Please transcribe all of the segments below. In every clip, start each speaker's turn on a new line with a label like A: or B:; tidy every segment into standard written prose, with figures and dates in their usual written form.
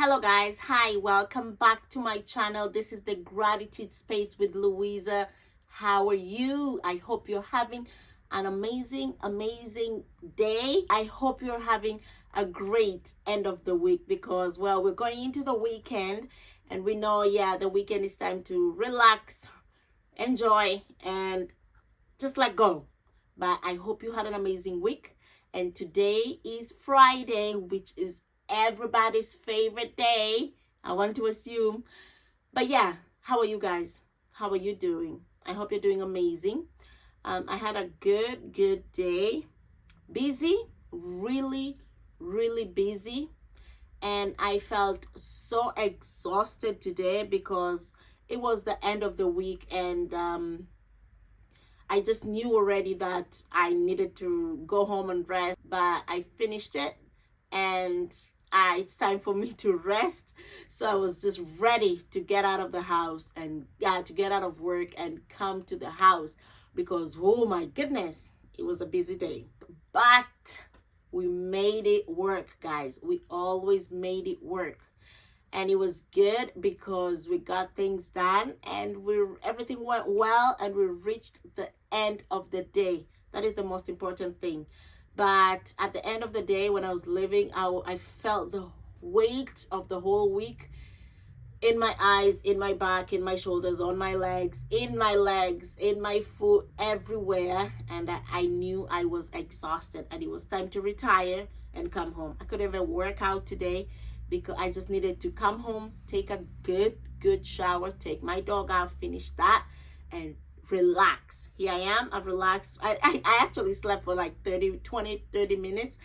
A: Hello guys, hi, welcome back to my channel. This is the Gratitude Space with Louisa. How are you? I hope you're having an amazing day. I hope you're having a great end of the week because, well, we're going into the weekend and we know, the weekend is time to relax, enjoy, and just let go. But I hope you had an amazing week. And today is Friday, which is everybody's favorite day, I want to assume. But yeah, how are you guys? How are you doing? I hope you're doing amazing. I had a good day. Busy, really busy. And I felt so exhausted today because it was the end of the week and I just knew already that I needed to go home and rest, but I finished it and it's time for me to rest. So I was just ready to get out of the house and to get out of work and come to the house because, oh my goodness, it was a busy day. But we made it work, guys. We always made it work. And it was good because we got things done and everything went well and we reached the end of the day. That is the most important thing. But at the end of the day, when I was leaving, I felt the weight of the whole week in my eyes, in my back, in my shoulders, on my legs, in my foot, everywhere. And I knew I was exhausted and it was time to retire and come home. I couldn't even work out today because I just needed to come home, take a good shower, take my dog out, finish that, and relax. Here I am. I've relaxed. I actually slept for like 30 minutes.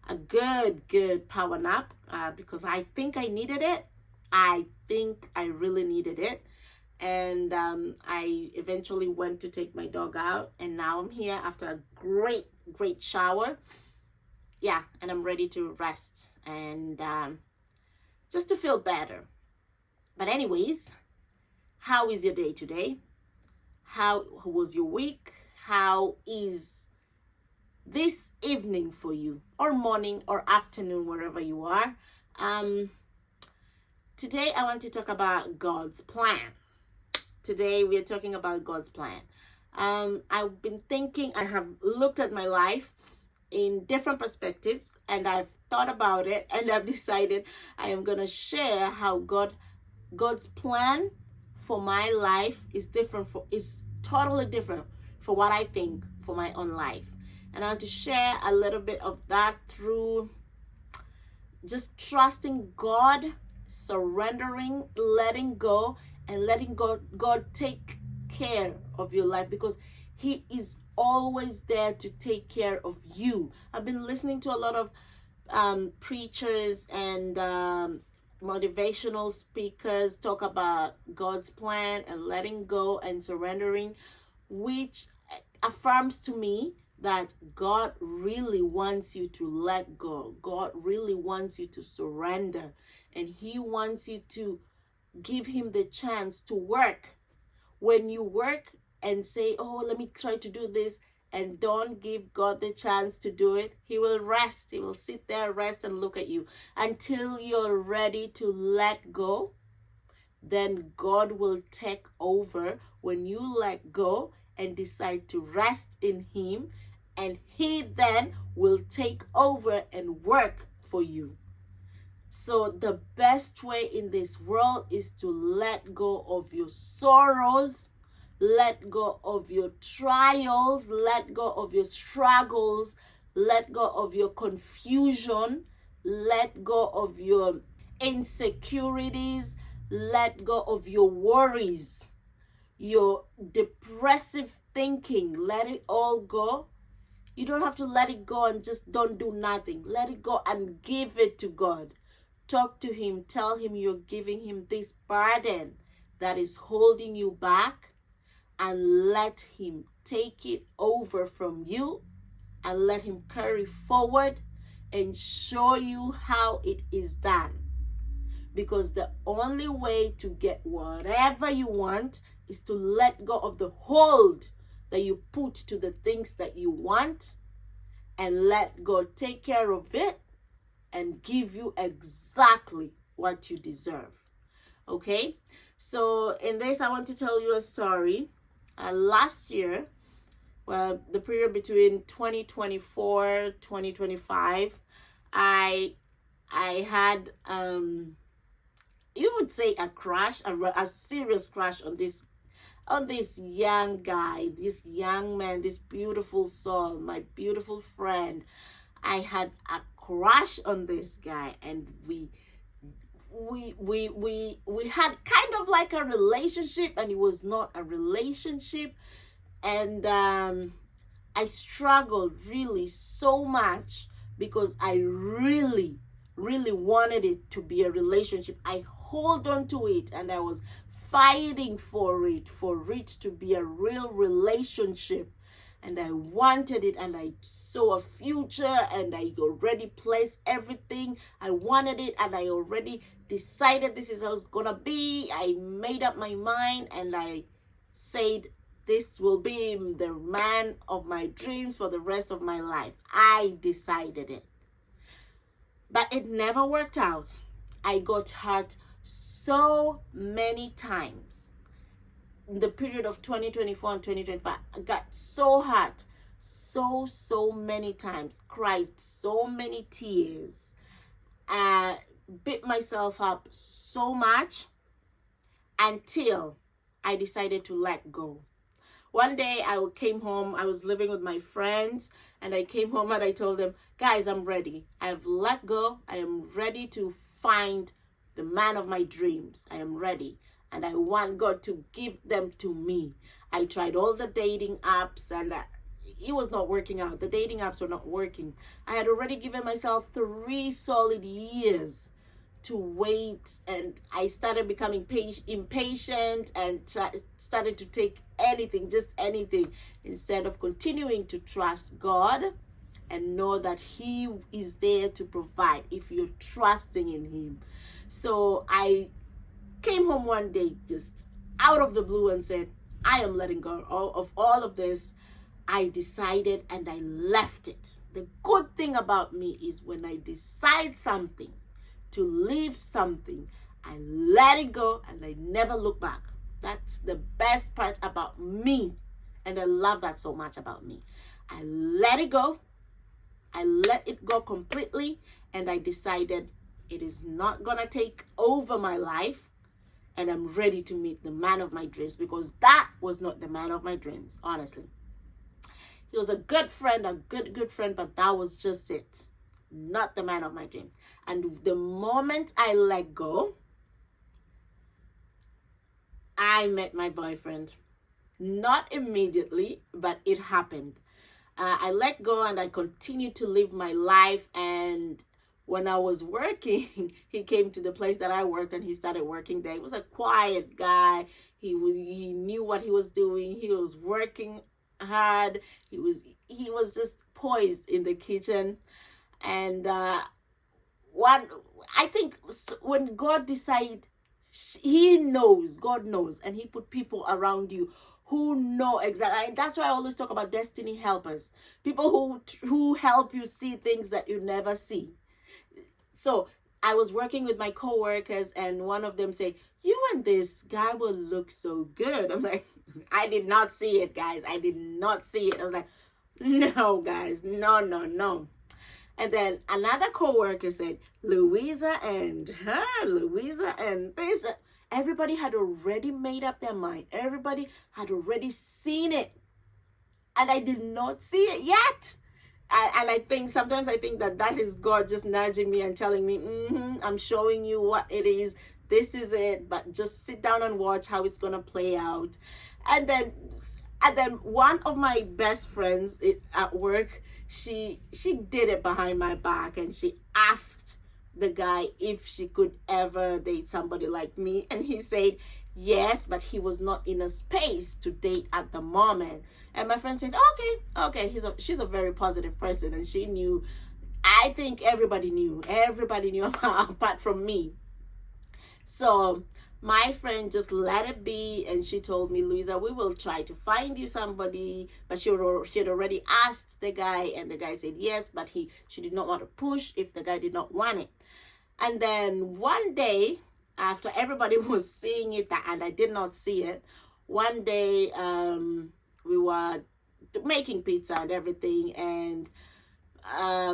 A: A good power nap because I think I needed it. I think I really needed it. And I eventually went to take my dog out. And now I'm here after a great shower. Yeah, and I'm ready to rest and just to feel better. But anyways, how is your day today? How was your week? How is this evening for you, or morning or afternoon, wherever you are? Today I want to talk about God's plan. Today we are talking about God's plan. I've been thinking, I have looked at my life in different perspectives and I've thought about it and I've decided I am going to share how God's plan for my life is totally different for what I think for my own life. And I want to share a little bit of that through just trusting God, surrendering, letting go, and letting God take care of your life because He is always there to take care of you. I've been listening to a lot of preachers and motivational speakers talk about God's plan and letting go and surrendering, which affirms to me that God really wants you to let go. God really wants you to surrender, and He wants you to give Him the chance to work. When you work and say, oh, let me try to do this, and don't give God the chance to do it, He will rest. He will sit there, rest, and look at you until you're ready to let go. Then God will take over when you let go and decide to rest in Him, and He then will take over and work for you. So the best way in this world is to let go of your sorrows, let go of your trials, let go of your struggles, let go of your confusion, let go of your insecurities, let go of your worries, your depressive thinking. Let it all go. You don't have to let it go and just don't do nothing. Let it go and give it to God. Talk to Him. Tell Him you're giving Him this burden that is holding you back, and let Him take it over from you and let Him carry forward and show you how it is done. Because the only way to get whatever you want is to let go of the hold that you put to the things that you want and let God take care of it and give you exactly what you deserve. Okay, so in this I want to tell you a story. Last year, well, the period between 2024 2025, I had you would say a crush, a serious crush on this young guy, this young man, this beautiful soul, my beautiful friend. I had a crush on this guy, and we had kind of like a relationship, and it was not a relationship. And I struggled really so much because I really wanted it to be a relationship. I hold on to it, and I was fighting for it to be a real relationship. And I wanted it, and I saw a future, and I already placed everything. I wanted it, and I already decided this is how it's gonna be. I made up my mind, and I said, this will be the man of my dreams for the rest of my life. I decided it. But it never worked out. I got hurt so many times. In the period of 2024 and 2025, I got so hurt so many times, cried so many tears, beat myself up so much until I decided to let go. One day I came home, I was living with my friends, and I came home and I told them, guys, I'm ready. I've let go. I am ready to find the man of my dreams. I am ready. And I want God to give them to me. I tried all the dating apps, and it was not working out. The dating apps were not working. I had already given myself 3 solid years to wait, and I started becoming impatient and started to take anything, just anything, instead of continuing to trust God and know that He is there to provide if you're trusting in Him. So I came home one day just out of the blue and said, I am letting go of all of this. I decided, and I left it. The good thing about me is when I decide something, to leave something, I let it go, and I never look back. That's the best part about me, and I love that so much about me. I let it go. I let it go completely, and I decided it is not gonna take over my life, and I'm ready to meet the man of my dreams, because that was not the man of my dreams, honestly. He was a good friend, a good friend, but that was just it. Not the man of my dreams. And the moment I let go, I met my boyfriend. Not immediately, but it happened. I let go, and I continued to live my life. And when I was working, he came to the place that I worked, and he started working there. He was a quiet guy. He knew what he was doing. He was working hard. He was just poised in the kitchen. And I think when God decides, God knows, and He put people around you who know exactly. And that's why I always talk about destiny helpers, people who help you see things that you never see. So I was working with my coworkers, and one of them said, you and this guy will look so good. I'm like, I did not see it, guys. I did not see it. I was like, no, guys, no. And then another coworker said, Louisa and this. Everybody had already made up their mind. Everybody had already seen it. And I did not see it yet. And I think sometimes that is God just nudging me and telling me, I'm showing you what it is. This is it. But just sit down and watch how it's going to play out. And then one of my best friends at work, she did it behind my back, and she asked the guy if she could ever date somebody like me, and he said yes, but he was not in a space to date at the moment. And my friend said, okay, she's a very positive person, and she knew. I think everybody knew apart from me. So my friend just let it be, and she told me, Louisa, we will try to find you somebody. But she had already asked the guy, and the guy said yes, but she did not want to push if the guy did not want it. And then one day, after everybody was seeing it and I did not see it, one day we were making pizza and everything, and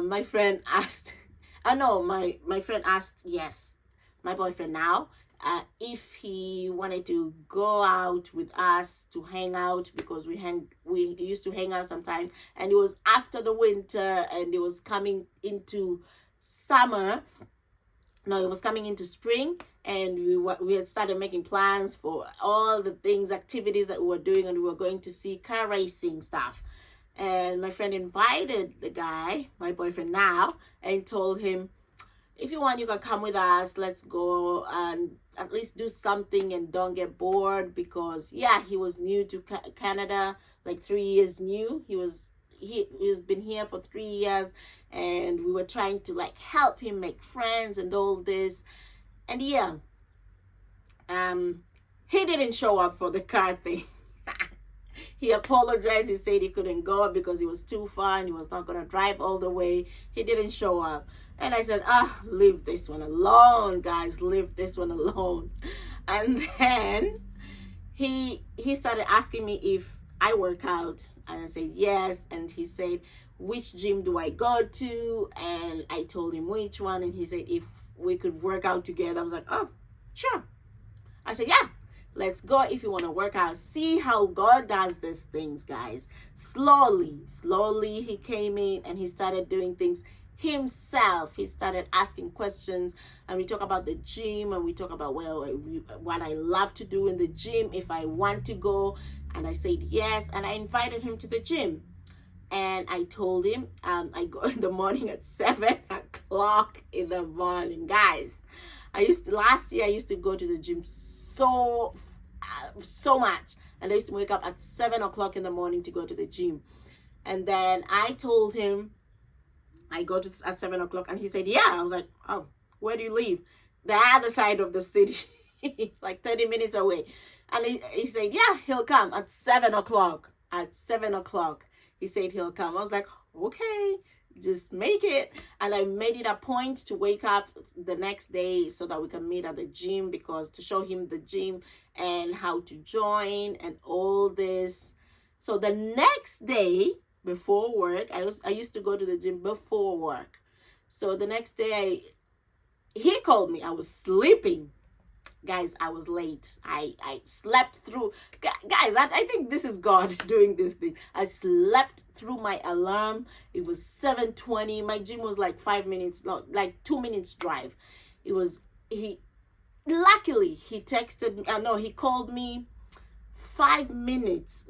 A: my friend asked, no, my friend asked, yes, my boyfriend now, if he wanted to go out with us to hang out, because we used to hang out sometimes, and it was after the winter and it was coming into summer. No, it was coming into spring, and we had started making plans for all the things, activities that we were doing, and we were going to see car racing stuff. And my friend invited the guy, my boyfriend now, and told him, if you want, you can come with us. Let's go and at least do something and don't get bored, because yeah, he was new to Canada, like 3 years new. He's been here for 3 years, and we were trying to like help him make friends and all this. And yeah, he didn't show up for the car thing. He apologized. He said he couldn't go because he was too far and he was not going to drive all the way. He didn't show up. And I said, leave this one alone, guys. Leave this one alone. And then he started asking me if I work out. And I said, yes. And he said, which gym do I go to? And I told him which one. And he said, if we could work out together. I was like, oh, sure. I said, yeah. Let's go if you want to work out. See how God does these things, guys. Slowly he came in and he started doing things himself. He started asking questions, and we talk about the gym, and we talk about what I love to do in the gym, if I want to go. And I said yes, and I invited him to the gym. And I told him I go in the morning at 7 o'clock in the morning, guys. Last year I used to go to the gym so much, and I used to wake up at 7 o'clock in the morning to go to the gym. And then I told him I go to at 7 o'clock, and he said yeah. I was like, oh, where do you live? The other side of the city, like 30 minutes away. And he said yeah, he'll come at 7 o'clock. At 7 o'clock he said he'll come. I was like, okay, just make it. And I made it a point to wake up the next day so that we can meet at the gym, because to show him the gym and how to join and all this. So the next day before work, I used to go to the gym before work. So the next day he called me. I was sleeping. Guys, I was late. I slept through. Guys, I think this is God doing this thing. I slept through my alarm. It was 7:20. My gym was like 5 minutes, not like 2 minutes drive. Luckily he texted me. No, he called me 5 minutes.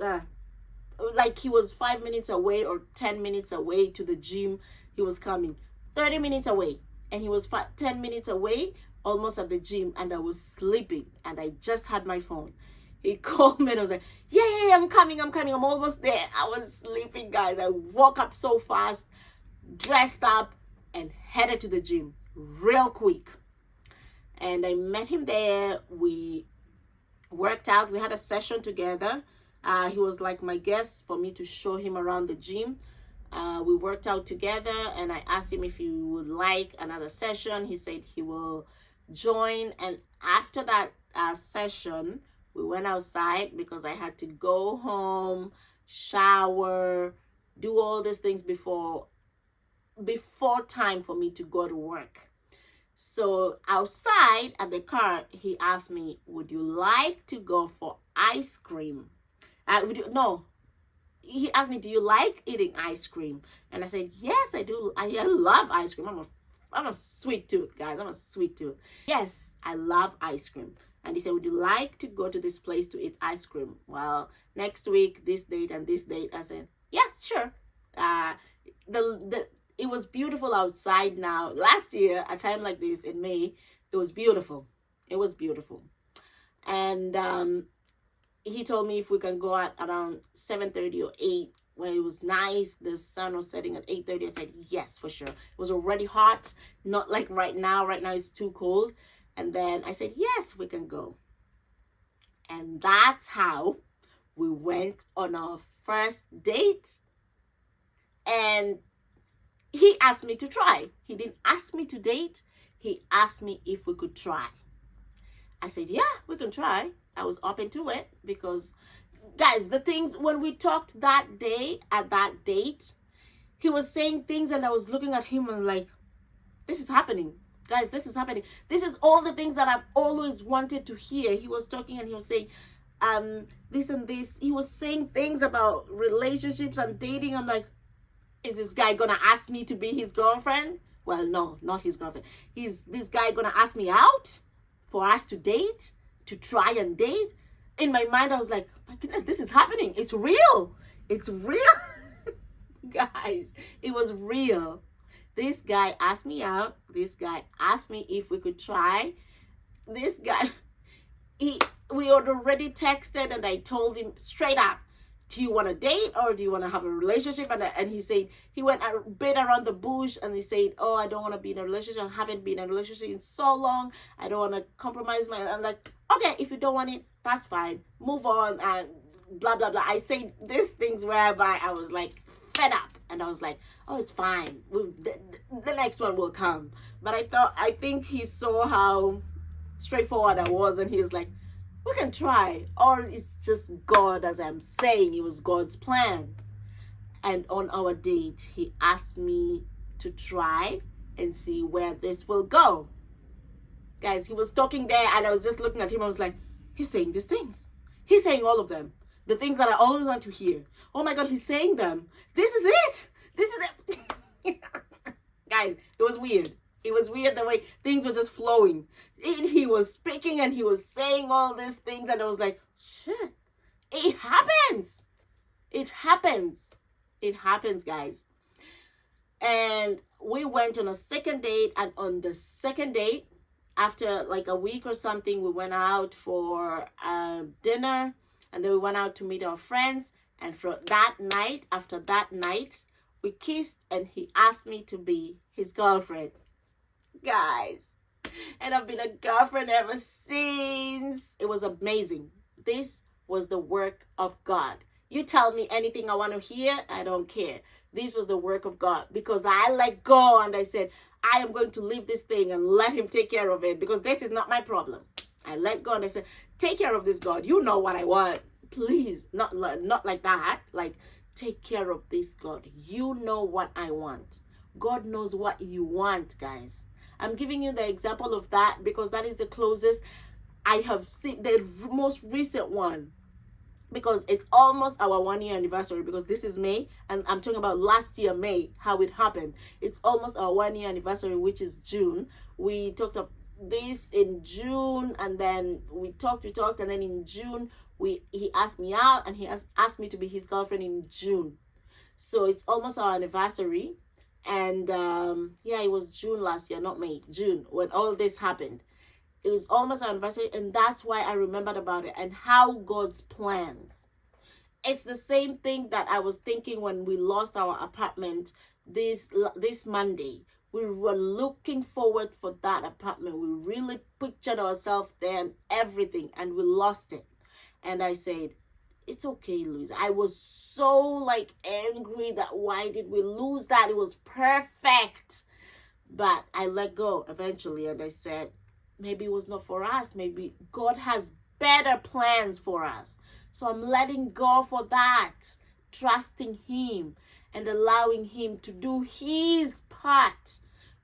A: Like he was 5 minutes away or 10 minutes away to the gym. He was coming 30 minutes away, and he was 10 minutes away, almost at the gym, and I was sleeping, and I just had my phone. He called me and I was like, yeah, I'm coming, I'm almost there. I was sleeping, guys. I woke up so fast, dressed up, and headed to the gym real quick. And I met him there. We worked out. We had a session together. He was like my guest for me to show him around the gym. We worked out together, and I asked him if he would like another session. He said he will join. And after that session, we went outside because I had to go home, shower, do all these things before time for me to go to work. So outside at the car, he asked me, would you like to go for ice cream? He asked me, do you like eating ice cream? And I said, yes, I do. I love ice cream. I'm a sweet tooth, guys. I'm a sweet tooth. Yes, I love ice cream. And he said, would you like to go to this place to eat ice cream? Well, next week, this date and this date. I said, yeah, sure. It was beautiful outside now. Last year, a time like this in May, it was beautiful. It was beautiful. And he told me if we can go at around 7:30 or 8, when it was nice, the sun was setting at 8:30. I said yes, for sure. It was already hot, not like right now. Right now it's too cold. And then I said yes, we can go. And that's how we went on our first date. And he asked me to try. He didn't ask me to date. he asked me if we could try. I said, yeah, we can try. I was open to it because, guys, the things when we talked that day at that date, he was saying things and I was looking at him and like, this is happening. Guys, this is happening. This is all the things that I've always wanted to hear. He was talking and he was saying, this and this. He was saying things about relationships and dating. I'm like, is this guy gonna ask me to be his girlfriend? Well, no, not his girlfriend. Is this guy gonna ask me out for us to date, to try and date? In my mind, I was like, my goodness, this is happening. It's real. It's real. Guys, it was real. This guy asked me out. This guy asked me if we could try. This guy, we had already texted and I told him straight up, do you want to date or do you want to have a relationship? And he said, he went a bit around the bush and he said, oh, I don't want to be in a relationship. I haven't been in a relationship in so long. I don't want to compromise I'm like, okay, if you don't want it, that's fine. Move on and blah, blah, blah. I said these things whereby I was like fed up and I was like, oh, it's fine. The next one will come. But I think he saw how straightforward I was and he was like, we can try, or it's just God. As I'm saying, it was God's plan. And on our date, he asked me to try and see where this will go. Guys, he was talking there and I was just looking at him. I was like, he's saying these things. He's saying all of them. The things that I always want to hear. Oh my God, he's saying them. This is it. This is it. Guys, it was weird. It was weird the way things were just flowing. He was speaking and he was saying all these things and I was like, shit, it happens. It happens. It happens, guys. And we went on a second date, and on the second date, after like a week or something, we went out for dinner and then we went out to meet our friends. And for that night, after that night, we kissed and he asked me to be his girlfriend. Guys, and I've been a girlfriend ever since. It was amazing. This was the work of God. You tell me anything I want to hear, I don't care. This was the work of God because I let go and I said, I am going to leave this thing and let him take care of it because this is not my problem. I let go and I said, take care of this, God. You know what I want. Please, not like that. Like, take care of this, God. You know what I want. God knows what you want, guys. I'm giving you the example of that because that is the closest I have seen, the most recent one, because it's almost our 1 year anniversary because this is May and I'm talking about last year, May, how it happened. It's almost our 1 year anniversary, which is June. We talked about this in June and then we talked and then in June, he asked me out and he asked me to be his girlfriend in June. So it's almost our anniversary. And yeah, it was June last year, not May, June, when all this happened. It was almost our anniversary, and that's why I remembered about it and how God's plans. It's the same thing that I was thinking when we lost our apartment this Monday. We were looking forward for that apartment. We really pictured ourselves there and everything, and we lost it. And I said, it's okay, Louise. I was so like angry that why did we lose that? It was perfect. But I let go eventually and I said, maybe it was not for us. Maybe God has better plans for us. So I'm letting go for that, trusting him and allowing him to do his part.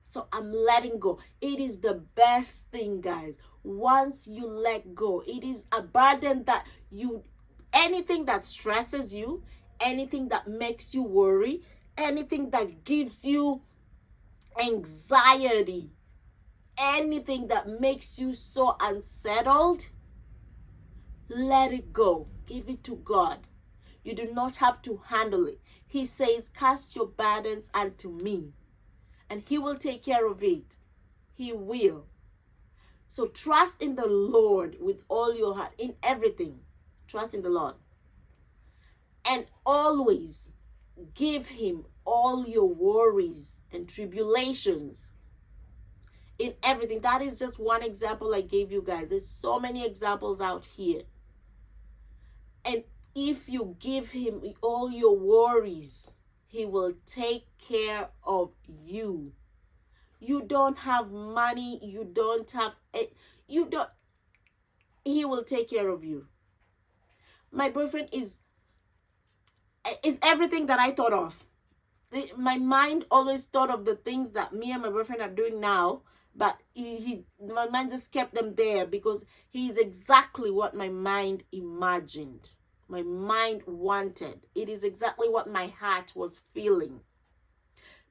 A: So I'm letting go. It is the best thing, guys. Once you let go, it is a burden that anything that stresses you, anything that makes you worry, anything that gives you anxiety, anything that makes you so unsettled, let it go. Give it to God. You do not have to handle it. He says, cast your burdens unto me, and he will take care of it. He will. So trust in the Lord with all your heart, in everything. Trust in the Lord. And always give him all your worries and tribulations in everything. That is just one example I gave you guys. There's so many examples out here. And if you give him all your worries, he will take care of you. You don't have money. You don't have you don't. He will take care of you. My boyfriend is everything that I thought of. My mind always thought of the things that me and my boyfriend are doing now, but my mind just kept them there because he is exactly what my mind imagined, my mind wanted. It is exactly what my heart was feeling,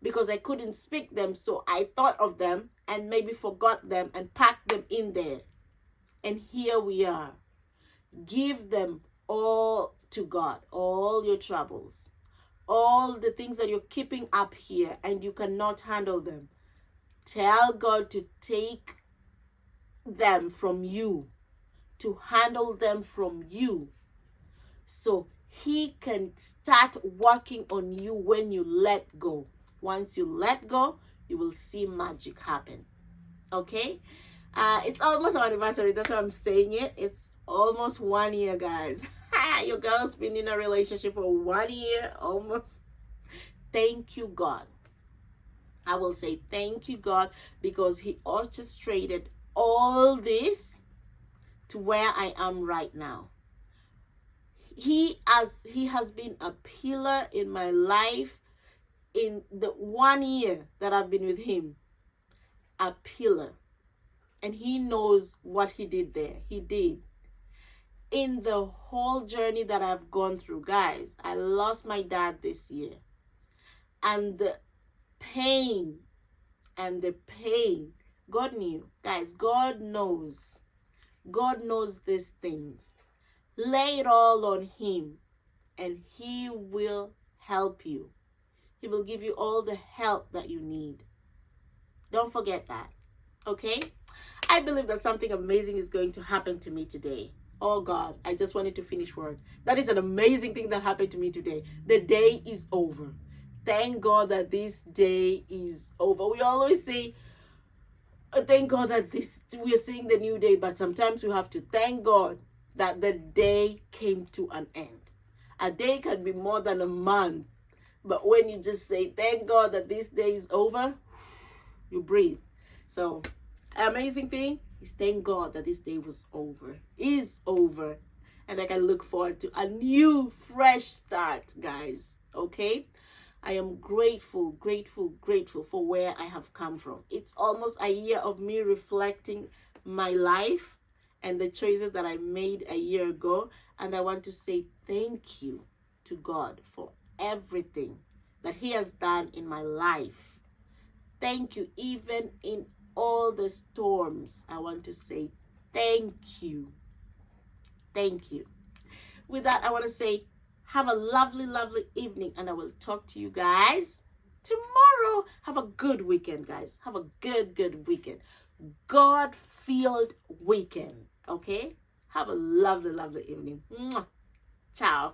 A: because I couldn't speak them, so I thought of them and maybe forgot them and packed them in there. And here we are. Give them all to God, all your troubles, all the things that you're keeping up here and you cannot handle them. Tell God to take them from you, to handle them from you, so he can start working on you when you let go. Once you let go, you will see magic happen. Okay? It's almost our anniversary. That's why I'm saying it. It's almost 1 year, guys. Your girl's been in a relationship for 1 year almost. Thank you, God. I will say thank you, God, because he orchestrated all this to where I am right now. He has been a pillar in my life in the 1 year that I've been with him. A pillar. And he knows what he did there. He did. In the whole journey that I've gone through, guys, I lost my dad this year. And the pain, God knew. Guys, God knows. God knows these things. Lay it all on him and he will help you. He will give you all the help that you need. Don't forget that. Okay? I believe that something amazing is going to happen to me today. Oh God, I just wanted to finish word. That is an amazing thing that happened to me today. The day is over. Thank God that this day is over. We always say, thank God that we are seeing the new day, but sometimes we have to thank God that the day came to an end. A day can be more than a month, but when you just say, thank God that this day is over, you breathe. So, amazing thing is thank God that this day is over, and I can look forward to a new, fresh start, guys. Okay? I am grateful for where I have come from. It's almost a year of me reflecting my life and the choices that I made a year ago. And I want to say thank you to God for everything that he has done in my life. Thank you. Even in all the storms, I want to say thank you. Thank you. With that, I want to say have a lovely evening, and I will talk to you guys tomorrow. Have a good weekend, guys. Have a good weekend. God-filled weekend. Okay? Have a lovely evening. Mwah. Ciao.